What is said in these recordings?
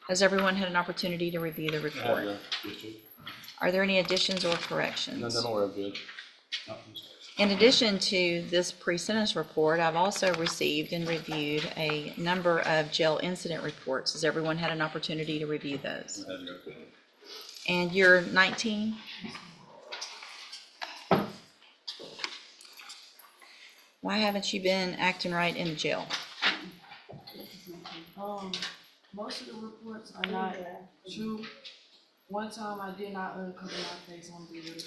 Has everyone had an opportunity to review the report? Are there any additions or corrections? No, we're good. In addition to this pre-sentence report, I've also received and reviewed a number of jail incident reports. Has everyone had an opportunity to review those? And you're 19? Why haven't you been acting right in jail? Most of the reports are not true. One time I did not uncover my face on the video.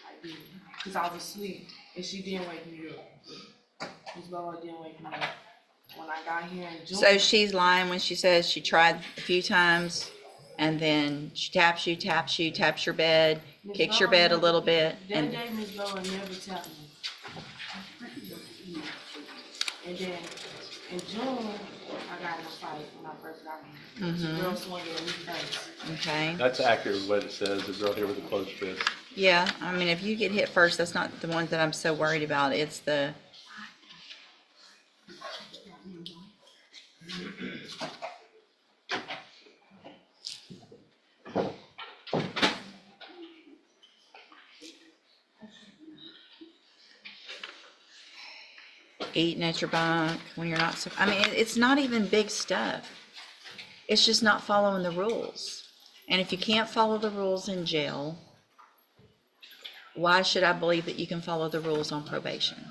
I did, because I was asleep and she didn't wake me up. Ms. Bella didn't wake me up. When I got here in June. So she's lying when she says she tried a few times and then she taps you, taps your bed, kicks your bed a little bit. That day, Ms. Bella never tapped me. And then in June, I got in a fight when I first got here. The girl swung at me first. Okay. That's accurate what it says, the girl here with the closed fist. Yeah, I mean, if you get hit first, that's not the one that I'm so worried about. It's the... eating at your bunk when you're not, I mean, it's not even big stuff. It's just not following the rules. And if you can't follow the rules in jail, why should I believe that you can follow the rules on probation?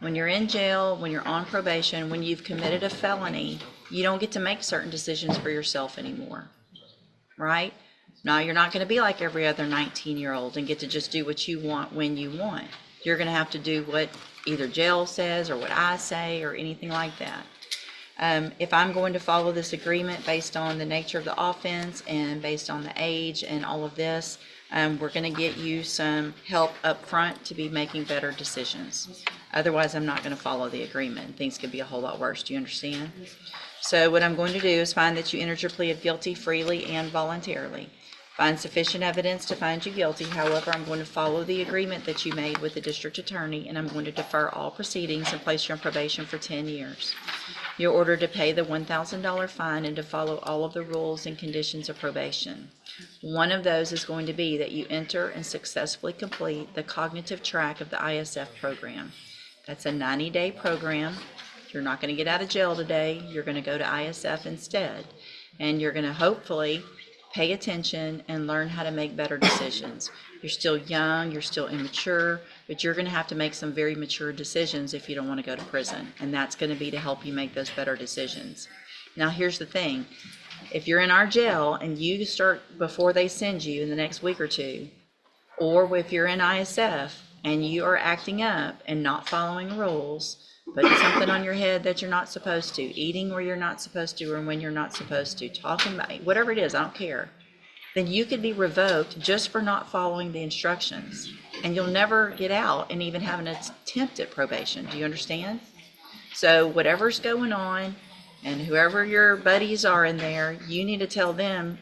When you're in jail, when you're on probation, when you've committed a felony, you don't get to make certain decisions for yourself anymore, right? Now, you're not going to be like every other 19-year-old and get to just do what you want when you want. You're going to have to do what either jail says or what I say or anything like that. If I'm going to follow this agreement based on the nature of the offense and based on the age and all of this, we're going to get you some help up front to be making better decisions. Otherwise, I'm not going to follow the agreement. Things could be a whole lot worse. Do you understand? So what I'm going to do is find that you entered your plea of guilty freely and voluntarily. Find sufficient evidence to find you guilty. However, I'm going to follow the agreement that you made with the district attorney, and I'm going to defer all proceedings and place you on probation for 10 years. You're ordered to pay the $1,000 fine and to follow all of the rules and conditions of probation. One of those is going to be that you enter and successfully complete the cognitive track of the ISF program. That's a 90-day program. You're not going to get out of jail today. You're going to go to ISF instead, and you're going to hopefully pay attention and learn how to make better decisions. You're still young, you're still immature, but you're going to have to make some very mature decisions if you don't want to go to prison. And that's going to be to help you make those better decisions. Now, here's the thing. If you're in our jail and you start before they send you in the next week or two, or if you're in ISF and you are acting up and not following rules, putting something on your head that you're not supposed to, eating where you're not supposed to or when you're not supposed to, talking about whatever it is, I don't care, then you could be revoked just for not following the instructions. And you'll never get out and even have an attempt at probation. Do you understand? So whatever's going on and whoever your buddies are in there, you need to tell them,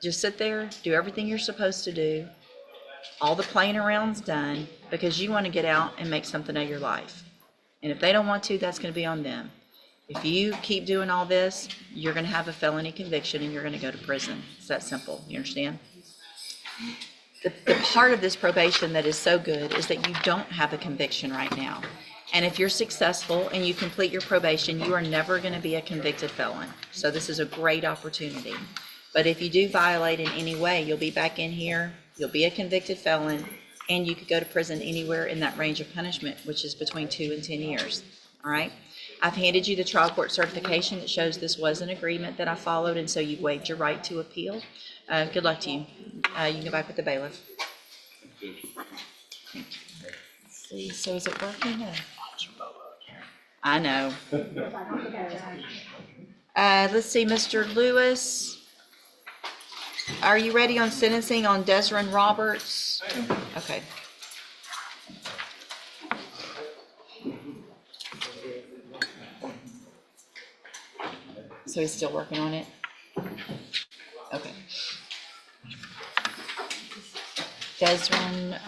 just sit there, do everything you're supposed to do. All the playing around's done because you want to get out and make something of your life. And if they don't want to, that's going to be on them. If you keep doing all this, you're going to have a felony conviction and you're going to go to prison. It's that simple. You understand? The part of this probation that is so good is that you don't have a conviction right now. And if you're successful and you complete your probation, you are never going to be a convicted felon. So this is a great opportunity. But if you do violate in any way, you'll be back in here, you'll be a convicted felon, and you could go to prison anywhere in that range of punishment, which is between 2 and 10 years. All right? I've handed you the trial court certification that shows this was an agreement that I followed, and so you've waived your right to appeal. Good luck to you. You can go back with the bailiff. Let's see, so is it working? I know. Let's see, Mr. Lewis. Are you ready on sentencing on Desron Roberts? Okay. So he's still working on it? Okay. Desron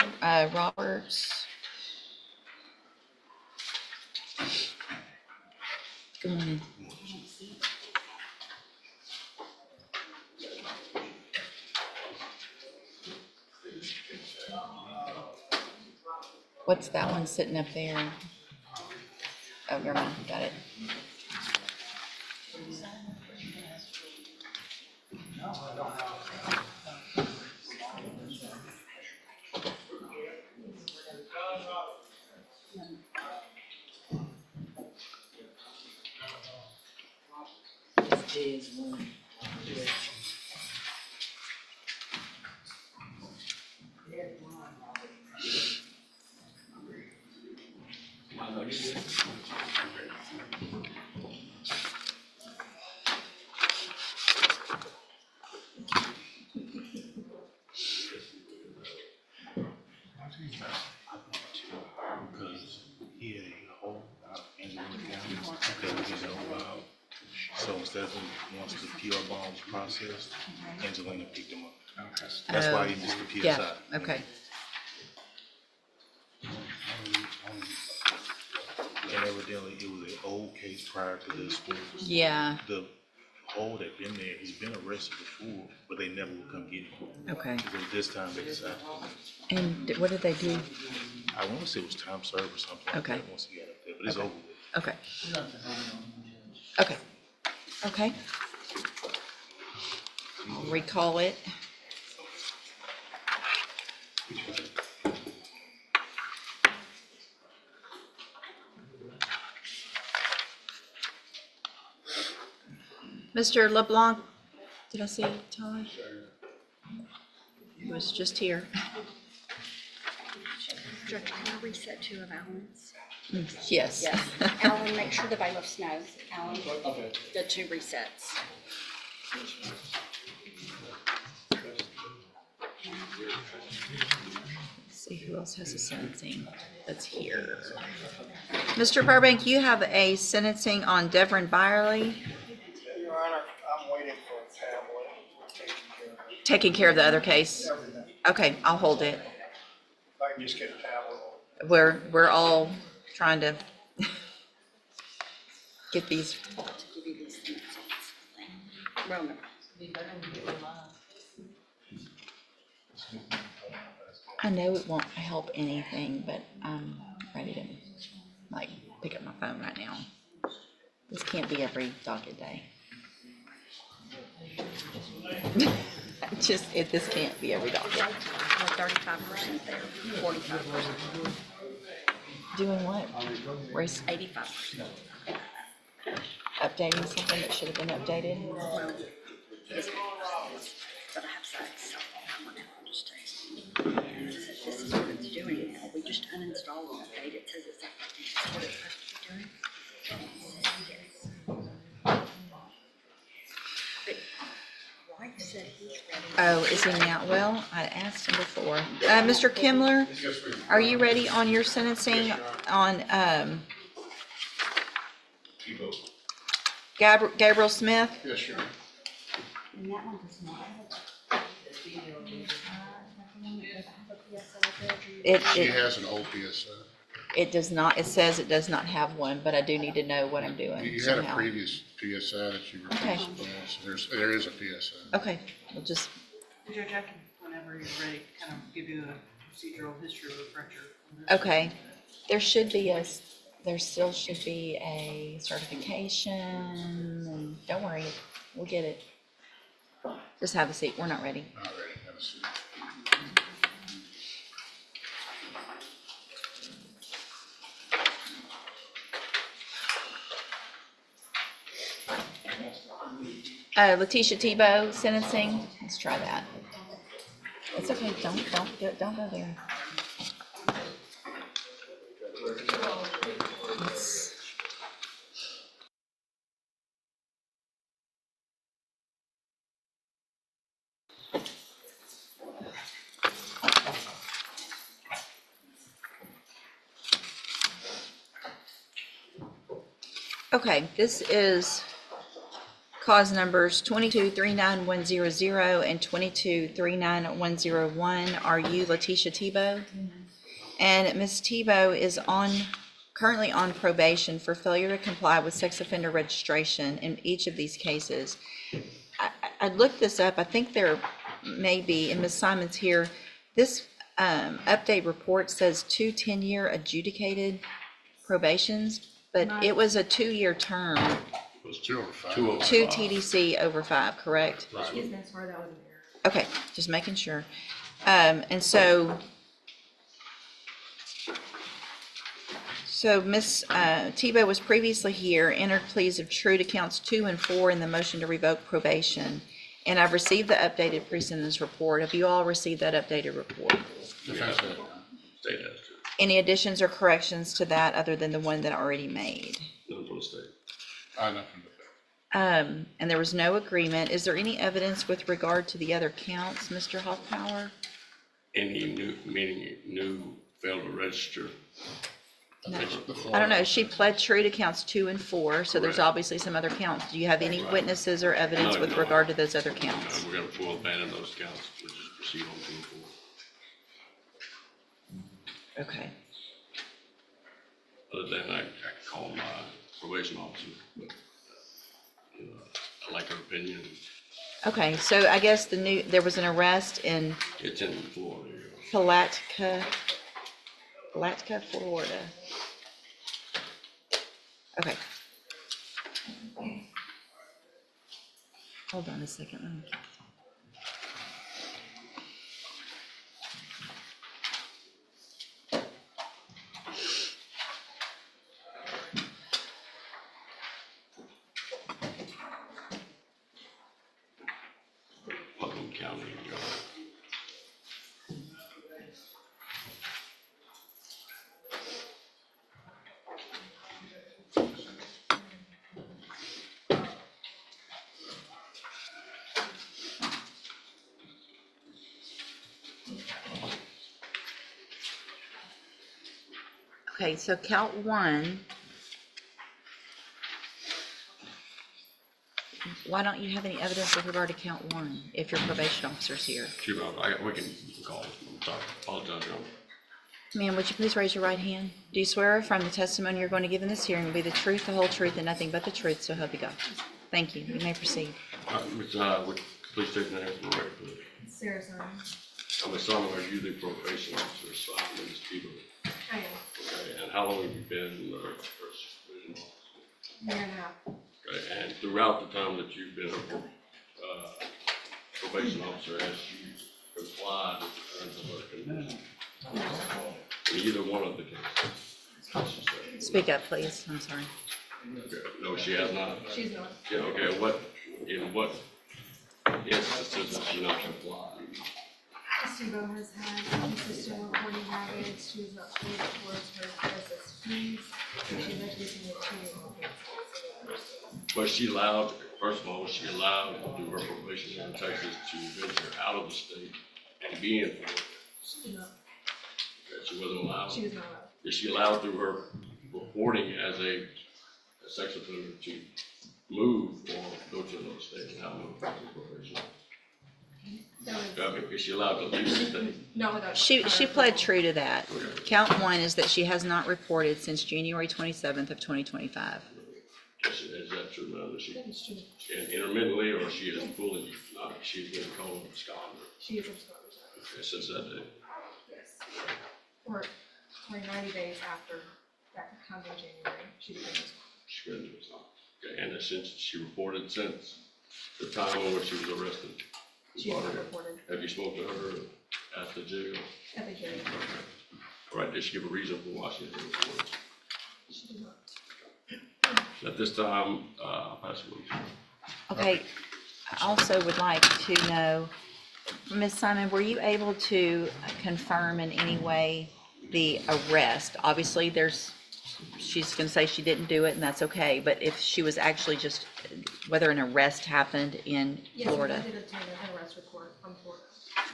Roberts. Good morning. What's that one sitting up there? Oh, never mind, got it. Because he had a whole lot of Angela County that we know about. So instead of once the PR bond was processed, Angelina picked him up. That's why he missed the Yeah, PSI. okay. And evidently it was an old case prior to this one. Yeah, The hole that been there, he's been arrested before, but they never would come get him. okay. Because this time they decided. And what did they do? I want to say it was time served or something like Okay. that once he got up there, but it's over with. Okay. Okay. Okay. I'll recall it. Mr. LeBlanc, did I see Todd? He was just here. Judge, can I reset two of Alan's? Yes. Yes. Alan, make sure the bailiffs know. Alan, the two resets. Let's see who else has a sentencing that's here. Mr. Burbank, you have a sentencing on Devon Byerly, Your Honor, I'm waiting for a tablet. taking care of the other case. Everything. Okay, I'll hold it. If I can just get a tablet. We're all trying to get these. To give you these sentences. Well, no. I know it won't help anything, but I'm ready to like pick up my phone right now. This can't be every docket day. This can't be every docket. We're 35% there, 45%, Doing what? Race 85%. updating something that should have been updated. Well, his office, but I have sites. I want to just this is what it's doing now. We just uninstall and update it. Says it's what it's supposed to be doing. Yes. But White said he's ready. Oh, is he now? Well, I asked him before. Mr. Kimler, are you ready on your sentencing on, Gabriel Smith? Yes, sir. And that one does not have She It has an old PSI. it does not, it says it does not have one, but I do need to know what I'm doing You had a somehow. previous PSI that you Okay. replaced. So there is a PSI. Okay, we'll just, Judge, I can, whenever you're ready, kind of give you a procedural history refresher. on this. okay. There still should be a certification, and don't worry, we'll get it. Just have a seat, we're not ready. Not ready. Have a seat. Letitia Tebow sentencing, let's try that. It's okay, don't go there. Let's- Okay, this is cause numbers 22-39100 and 22-39101. Are you Letitia Tebow? And Ms. Tebow is currently on probation for failure to comply with sex offender registration in each of these cases. I looked this up. I think there may be, and Ms. Simon's here, this update report says 2 10-year adjudicated probations, but it was a 2-year term, It was 205. 2 TDC over 5, correct? Excuse me, sorry, that was an error. Okay, just making sure. And so Ms. Tebow was previously here, entered pleas of true to counts 2 and 4 in the motion to revoke probation. And I've received the updated pre-sentence report. Have you all received that updated report? Defense had it. State has to, Any additions or corrections to that other than the one that I already made? none from the state. Nothing but that. And there was no agreement. Is there any evidence with regard to the other counts, Mr. Hoffpower? Any new, meaning new failed to register. No. The I don't know. Florida- She pled true to counts 2 and 4, so there's Correct. obviously some other counts. Do you have any Right. witnesses or evidence No, with no. regard to those other counts? We're gonna full abandon those counts, we'll just proceed on 2 and 4. Okay. Other than I call my probation officer, but, you know, I like her opinion. Okay, so I guess there was an arrest in It's in Florida. Palatka, Florida. Okay. Hold on a second. Let me- Putnam County, Okay, so count 1. Why don't you have any evidence with regard to count 1 if your probation officer's here? we can call, I'm sorry, apologize, Your Honor. Ma'am, would you please raise your right hand? Do you swear or affirm the testimony you're going to give in this hearing will be the truth, the whole truth, and nothing but the truth, so help you God? Thank you. You may proceed. Would please take the name from the record, please. Sarah, sorry. I'm assuming are you the probation officer assigned to Ms. Tebow? I am. Okay, and how long have you been the first supervision officer? Year and a half. Okay, and throughout the time that you've been a probation officer, has you complied with the terms of her condition? In either one of the cases? Speak up, please. I'm sorry. Okay, no, she has not. She's not. Yeah, okay, in what instances has she not complied? Tebow has had inconsistent reporting habits. She was not paid towards her processed fees. She was missing a two. Was she allowed, first of all, was she allowed through her probation here in Texas to venture out of the state and be in Florida? She was not. Okay, she wasn't allowed? She was not allowed. Is she allowed through her reporting as a sex offender to move or go to another state and not move from probation? That was, Is she allowed to leave the state? not without. She pled true to that. Count 1 is that she has not reported since January 27th of 2025. Is that true, ma'am? Is she That is true. intermittently or she is fully, not, she's been called absconder? She is absconded. Okay, since that day? Yes. Or 90 days after that time in January, she became absconded. She been absconder. Okay, and since she reported since the time on which she was arrested? She has not reported Have you spoken to her at the jail? at the hearing. All right, did she give a reason for why she didn't report? She did not. At this time, I'll pass it on to you. Okay, I also would like to know, Ms. Simon, were you able to confirm in any way the arrest? Obviously, she's gonna say she didn't do it, and that's okay, but if she was actually just, whether an arrest happened in Yes, Florida? I did obtain an arrest report from Florida.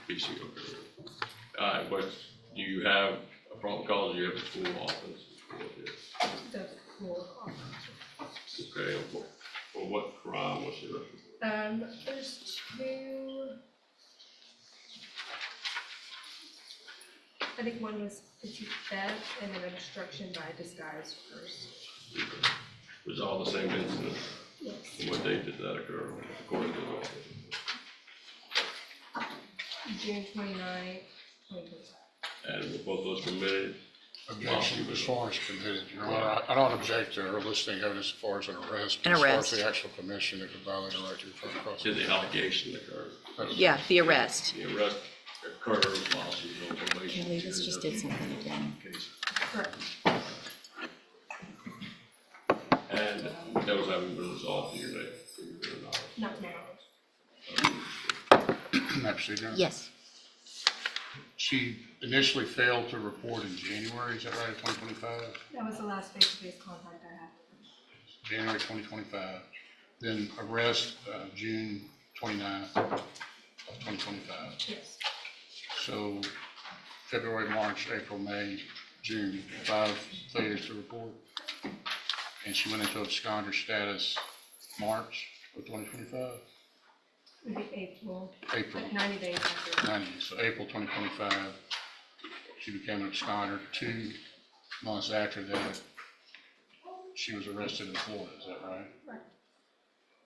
PC, okay. But do you have a problem cause, do you have a full offense? The full Okay, for what crime was she arrested? There's two. I think one was petite theft and then obstruction by disguise first. Was it all the same incident? Yes. And what date did that occur, according to the law? June 29th, 2025. And were both those committed? Objection as far as committed, Your Honor. I don't object to her listing evidence as far as an arrest. An As far arrest. as the actual commission, it could violate a right to front cross. Did the allegation occur? Yeah, the arrest. The arrest occurred while she was on probation? Kelly, this just did something again. Correct. And those haven't been resolved to your knowledge? Not to my knowledge. May I proceed, Your Honor? Yes. She initially failed to report in January, is that right, 2025? That was the last face-to-face contact I had. January 2025. Then arrest, June 29th of 2025. Yes. So February, March, April, May, June, 5 failures to report. And she went into absconder status March of 2025, Maybe April, April, like 90 days after. 90, so April 2025, she became an absconder. 2 months after that, she was arrested in Florida, is that right? Right.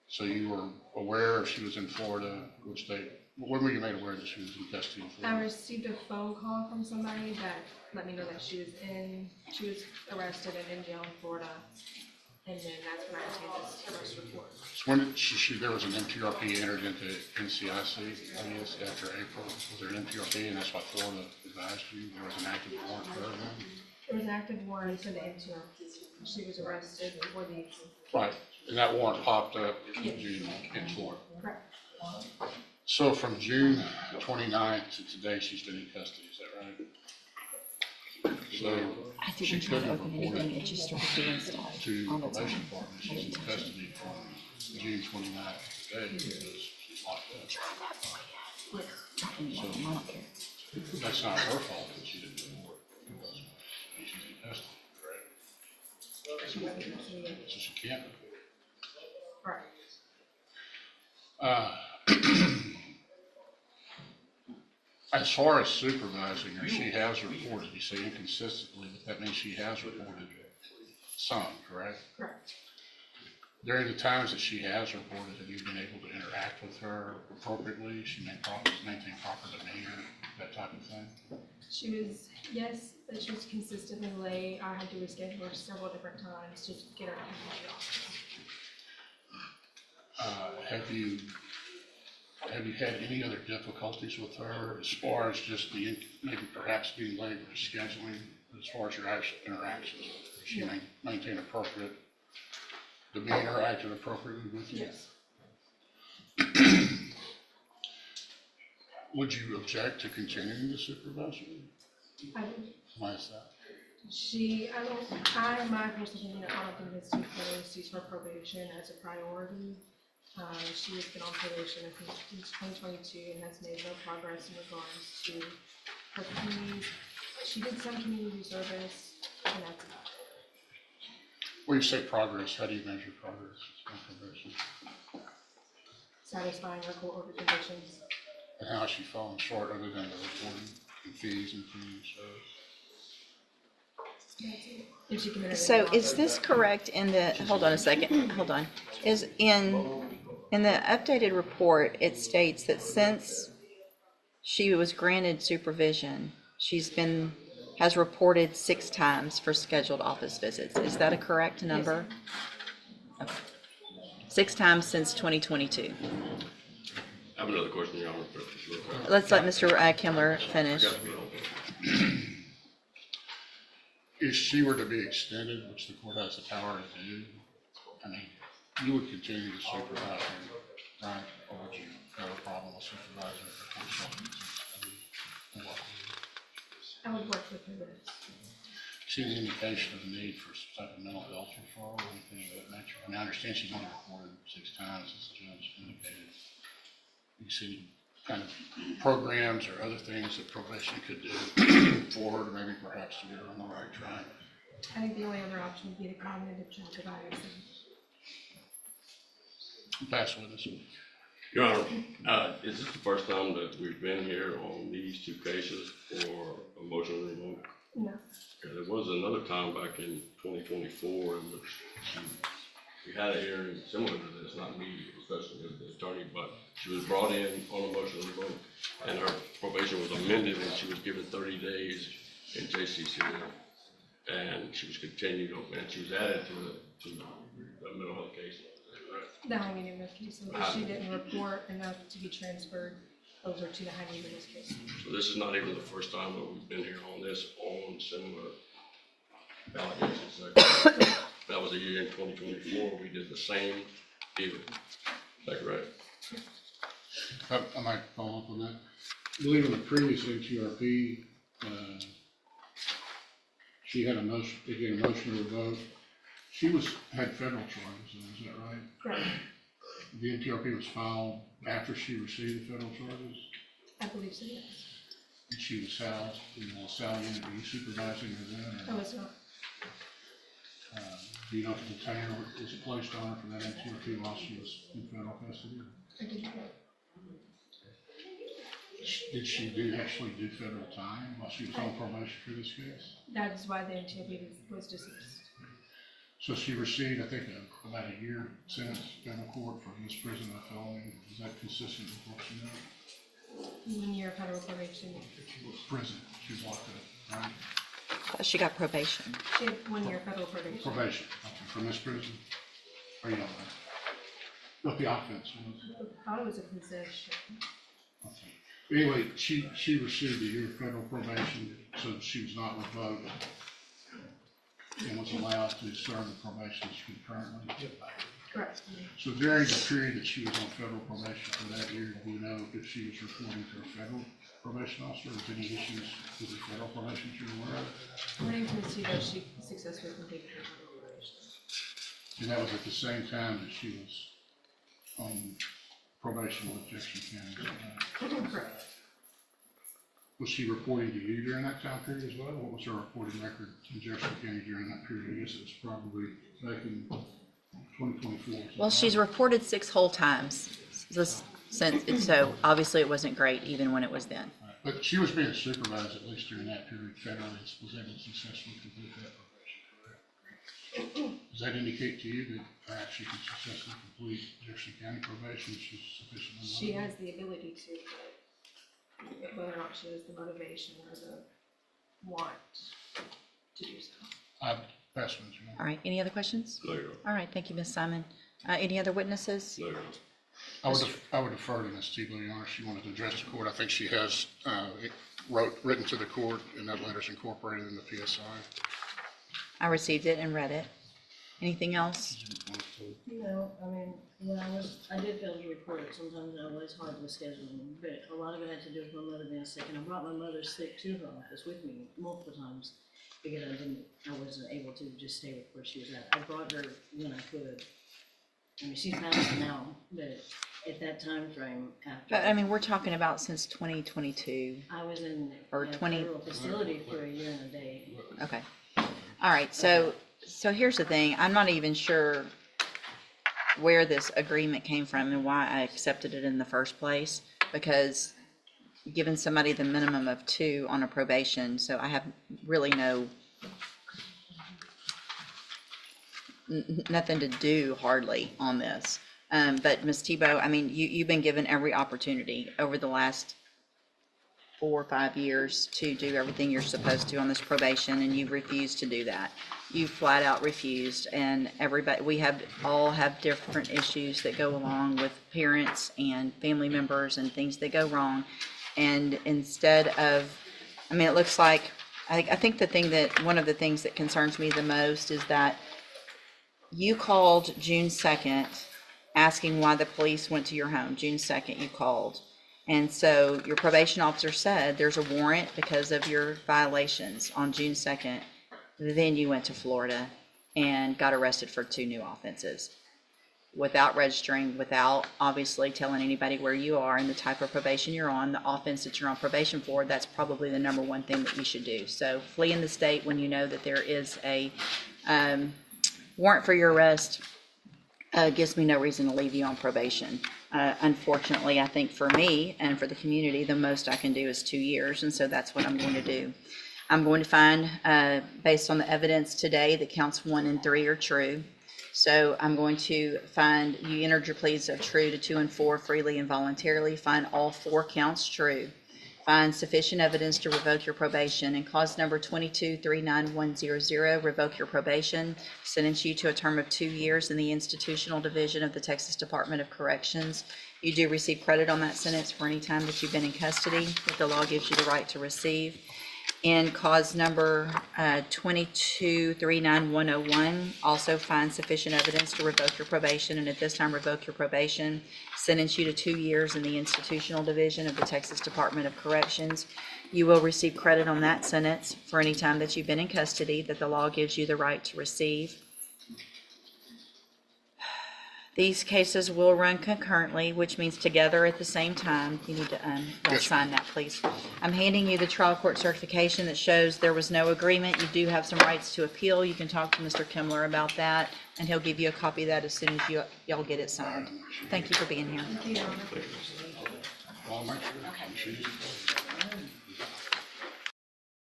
So you were aware she was in Florida, which they, when were you made aware that she was in custody in I Florida? received a phone call from somebody that let me know that she was arrested and in jail in Florida. And then that's when I obtained this arrest report. So when did there was an MTRP entered into NCIC, I guess, after April? Was there an MTRP and that's why Florida advised you there was an active warrant for her then? There was an active warrant for the MTR. She was arrested for these. Right, and that warrant popped up in June in Florida. Correct. So from June 29th to today, she's been in custody, is that right? So I she didn't try to couldn't open report anything, it it just started doing stuff to on its probation own. department. She's in custody from June 29th to today because she's locked up. Yes. I don't care. That's not her fault that she didn't report. Because she's in custody, correct? She was in custody. So she can't. Correct. As far as supervising her, she has reported, you say inconsistently, but that means she has reported some, correct? Correct. During the times that she has reported, have you been able to interact with her appropriately? She maintain proper demeanor, that type of thing? She was, yes, but she was consistently late. I had to reschedule her several different times to get her to the office. Have you had any other difficulties with her as far as just maybe perhaps being late or scheduling, as far as your actual interactions with her? Does she maintain appropriate demeanor, acted appropriately with you? Yes. Would you object to continuing to supervise her? I would. Why is that? My personal opinion, I don't think this too close. She's her probation as a priority. She has been on probation since 2022 and has made no progress in regards to her fees. She did some community service, and that's about it. When you say progress, how do you measure progress on probation? Satisfying her court order conditions. And how is she falling short other than the reporting and fees and community service? That's it. If she committed So any is this correct in the, hold on a second, hold on. Is in the updated report, it states that since she was granted supervision, has reported 6 times for scheduled office visits. Is that a correct number? Okay. 6 times since 2022. I have another question, Your Honor. Real quick. Let's let Mr. Kimler finish. If she were to be extended, which the court has the power to do, I mean, you would continue to supervise her, right? Or would you have a problem with supervising her for consultants? I would work with her this. See any indication of the need for some type of mental health referral or anything of that nature? I mean, I understand she's only reported 6 times, as the judge indicated. You see kind of programs or other things that probation could do for her to maybe perhaps to get her on the right track? I think the only other option would be the cognitive check of ISM. Pass witness. Your Honor, is this the first time that we've been here on these 2 cases for a motion to revoke? No. Okay, there was another time back in 2024 in which we had a hearing similar to this, not me, it was discussion with the attorney, but she was brought in on a motion to revoke, and her probation was amended, and she was given 30 days in JCC, and she was continued, and she was added to the mental health case. The high medium risk case, so she didn't report enough to be transferred over to the high medium risk case. So this is not even the first time that we've been here on this, on similar allegations. That was a year in 2024, we did the same deal. Is that correct? I might follow up on that. I believe in the previous NTRP, she had a motion, again, a motion to revoke. She had federal charges, is that right? Correct. The NTRP was filed after she received the federal charges, I believe so, yes. and she was housed in the cell unit. Were you supervising her then? I Or, was not. do you know if the detainer was placed on her for that NTRP while she was in federal custody? I did not. Did she actually do federal time while she was on probation for this case? That is why the NTOB was dismissed. So she received, I think, about a year sentence in federal court for misprision of felony. Is that consistent with what you know? 1 year federal probation. Prison, she was locked up, right? She got probation. She had 1 year federal probation. Probation, okay, for misprision? Or you don't know? What the offense was? I thought it was a possession. Okay. Anyway, she received a year of federal probation, so she was not revoked and was allowed to serve the probation concurrently. Correct. So during the period that she was on federal probation for that year, do you know if she was reporting to a federal probation officer, or was any issues with the federal probation you're aware of? According to Ms. Tebow, she successfully completed her federal probation. And that was at the same time that she was on probation with Jefferson County. Correct. Was she reporting to you during that time period as well? What was her reporting record in Jefferson County during that period? I guess it was probably back in 2024. Well, she's reported 6 whole times so obviously it wasn't great even when it was then. Right. But she was being supervised at least during that period federally, was able to successfully complete that probation, correct? Does that indicate to you that perhaps she could successfully complete Jefferson County probation if she's sufficiently She motivated? has the ability to, but whether or not she has the motivation or the want to do so. That's what you know. All right, any other questions? No, Your Honor. All right, thank you, Ms. Simon. Any other witnesses? No, Your Honor. I would defer to Ms. Tebow, Your Honor, if she wanted to address the court. I think she has written to the court, and that letter's incorporated in the PSI. I received it and read it. Anything else? No, I mean, when I did fail to report it, sometimes I was hard with scheduling, but a lot of it had to do with my mother being sick, and I brought my mother sick to her office with me multiple times, because I wasn't able to just stay with where she was at. I brought her when I could. I mean, she's passed now, but at that time frame after. But I mean, we're talking about since 2022. I was in Or a 20 federal facility for a year and a day. Okay. All right, so here's the thing. I'm not even sure where this agreement came from and why I accepted it in the first place, because giving somebody the minimum of 2 on a probation, so I have really nothing to do hardly on this. But Ms. Tebow, I mean, you've been given every opportunity over the last 4 or 5 years to do everything you're supposed to on this probation, and you've refused to do that. You flat out refused, and everybody, we all have different issues that go along with parents and family members and things that go wrong. And instead of, I mean, it looks like, I think one of the things that concerns me the most is that you called June 2nd asking why the police went to your home. June 2nd you called. And so your probation officer said there's a warrant because of your violations on June 2nd. Then you went to Florida and got arrested for 2 new offenses without registering, without obviously telling anybody where you are and the type of probation you're on, the offense that you're on probation for. That's probably the number one thing that you should do. So fleeing the state when you know that there is a warrant for your arrest gives me no reason to leave you on probation. Unfortunately, I think for me and for the community, the most I can do is 2 years, and so that's what I'm going to do. I'm going to find, based on the evidence today, that counts 1 and 3 are true. So I'm going to find, you entered your pleas of true to 2 and 4 freely and voluntarily, find all 4 counts true. Find sufficient evidence to revoke your probation, and cause number 2239100, revoke your probation, sentence you to a term of 2 years in the institutional division of the Texas Department of Corrections. You do receive credit on that sentence for any time that you've been in custody that the law gives you the right to receive. And cause number 2239101, also find sufficient evidence to revoke your probation, and at this time revoke your probation, sentence you to 2 years in the institutional division of the Texas Department of Corrections. You will receive credit on that sentence for any time that you've been in custody that the law gives you the right to receive. These cases will run concurrently, which means together at the same time. You need to sign that, please. I'm handing you the trial court certification that shows there was no agreement. You do have some rights to appeal. You can talk to Mr. Kimler about that, and he'll give you a copy of that as soon as y'all get it signed. Thank you for being here.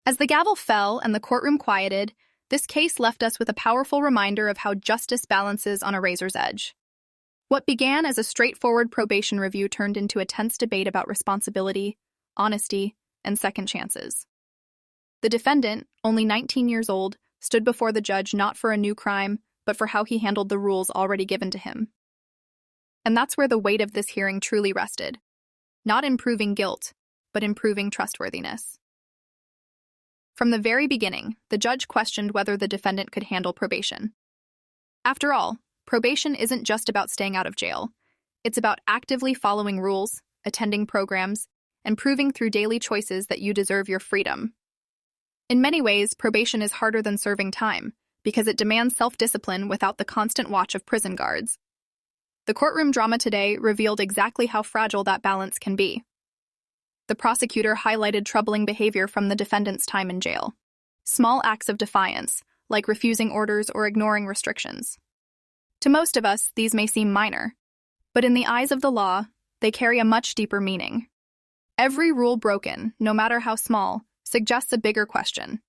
As the gavel fell and the courtroom quieted, this case left us with a powerful reminder of how justice balances on a razor's edge. What began as a straightforward probation review turned into a tense debate about responsibility, honesty, and second chances. The defendant, only 19 years old, stood before the judge not for a new crime, but for how he handled the rules already given to him. And that's where the weight of this hearing truly rested. Not in proving guilt, but in proving trustworthiness. From the very beginning, the judge questioned whether the defendant could handle probation. After all, probation isn't just about staying out of jail. It's about actively following rules, attending programs, and proving through daily choices that you deserve your freedom. In many ways, probation is harder than serving time because it demands self-discipline without the constant watch of prison guards. The courtroom drama today revealed exactly how fragile that balance can be. The prosecutor highlighted troubling behavior from the defendant's time in jail. Small acts of defiance, like refusing orders or ignoring restrictions. To most of us, these may seem minor, but in the eyes of the law, they carry a much deeper meaning. Every rule broken, no matter how small, suggests a bigger question.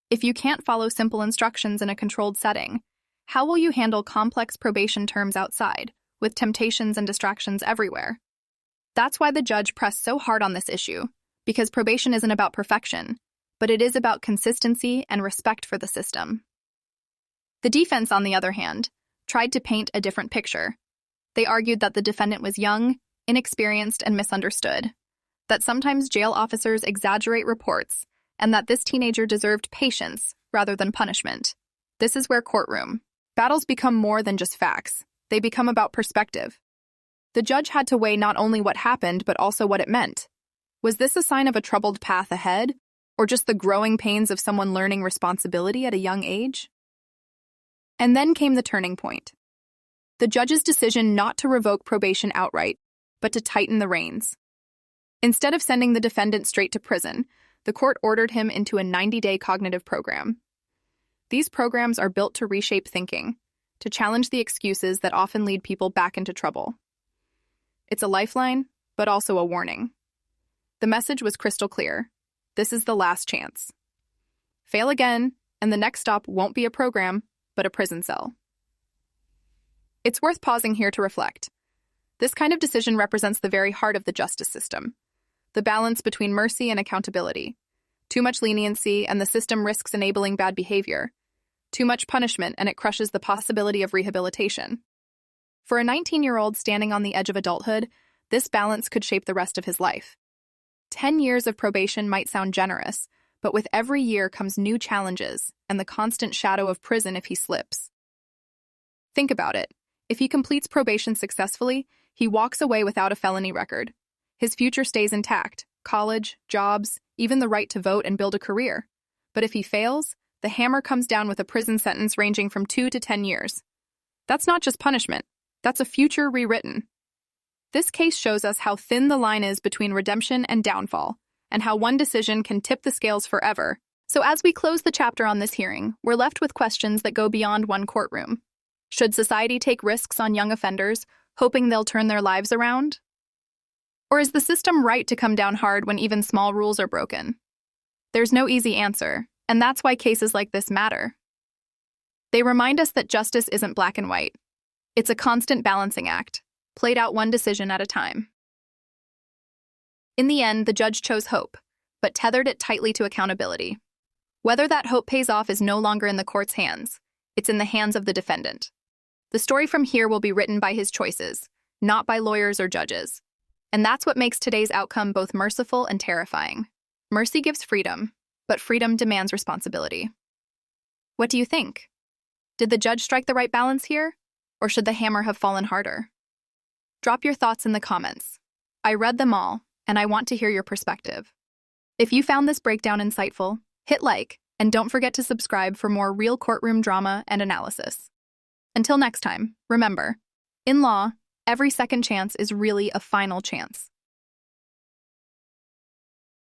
If you can't follow simple instructions in a controlled setting, how will you handle complex probation terms outside, with temptations and distractions everywhere? That's why the judge pressed so hard on this issue, because probation isn't about perfection, but it is about consistency and respect for the system. The defense, on the other hand, tried to paint a different picture. They argued that the defendant was young, inexperienced, and misunderstood, that sometimes jail officers exaggerate reports, and that this teenager deserved patience rather than punishment. This is where courtroom battles become more than just facts. They become about perspective. The judge had to weigh not only what happened, but also what it meant. Was this a sign of a troubled path ahead, or just the growing pains of someone learning responsibility at a young age? And then came the turning point. The judge's decision not to revoke probation outright, but to tighten the reins. Instead of sending the defendant straight to prison, the court ordered him into a 90-day cognitive program. These programs are built to reshape thinking, to challenge the excuses that often lead people back into trouble. It's a lifeline, but also a warning. The message was crystal clear. This is the last chance. Fail again, and the next stop won't be a program, but a prison cell. It's worth pausing here to reflect. This kind of decision represents the very heart of the justice system. The balance between mercy and accountability. Too much leniency and the system risks enabling bad behavior. Too much punishment and it crushes the possibility of rehabilitation. For a 19-year-old standing on the edge of adulthood, this balance could shape the rest of his life. 10 years of probation might sound generous, but with every year comes new challenges and the constant shadow of prison if he slips. Think about it. If he completes probation successfully, he walks away without a felony record. His future stays intact, college, jobs, even the right to vote and build a career. But if he fails, the hammer comes down with a prison sentence ranging from 2 to 10 years. That's not just punishment, that's a future rewritten. This case shows us how thin the line is between redemption and downfall, and how one decision can tip the scales forever. So as we close the chapter on this hearing, we're left with questions that go beyond one courtroom. Should society take risks on young offenders, hoping they'll turn their lives around? Or is the system right to come down hard when even small rules are broken? There's no easy answer, and that's why cases like this matter. They remind us that justice isn't black and white. It's a constant balancing act, played out one decision at a time. In the end, the judge chose hope, but tethered it tightly to accountability. Whether that hope pays off is no longer in the court's hands. It's in the hands of the defendant. The story from here will be written by his choices, not by lawyers or judges. And that's what makes today's outcome both merciful and terrifying. Mercy gives freedom, but freedom demands responsibility. What do you think? Did the judge strike the right balance here? Or should the hammer have fallen harder? Drop your thoughts in the comments. I read them all, and I want to hear your perspective. If you found this breakdown insightful, hit like, and don't forget to subscribe for more real courtroom drama and analysis. Until next time, remember, in law, every second chance is really a final chance.